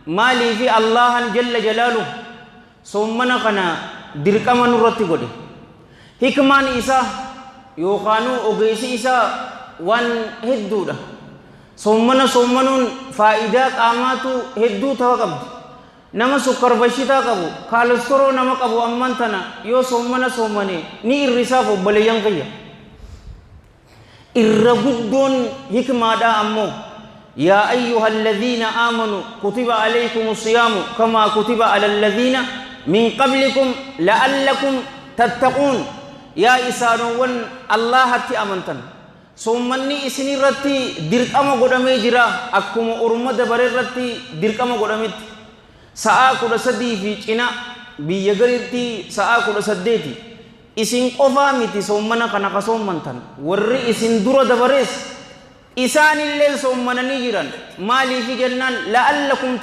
mali fi Allah jalla jalaluhu sommana kana dirqama nurratti godhe hikman isa yookaanu ogeessi isa wan hedduudha sommanun faayidaa qaamaatu hedduu ta'uu qabdi nama sukkar bashitaa qabu kaalestoroo nama qabu amman tana yoo sommane ni irrisaaf obboleeyyan kiyya irra guddoon hikmaadha ammoo yaa ayyuhalladhiina aamanuu kutiba alaykumus siyaamu kamaa kutiba alal ladhiina min qablikum la'allakum tattaquun yaa isaanowwan allahatti amantan sommanni isinirratti dirqama godhamee jira akkuma orma dabare irratti dirqama godhametti sa'a 13 fi cina biyya gariitti sa'a 18 isin qofaa miti sommana kana ka sommantan warri isin dura dabarees isaanillee sommananii jiran maaliif jennaan la'allakum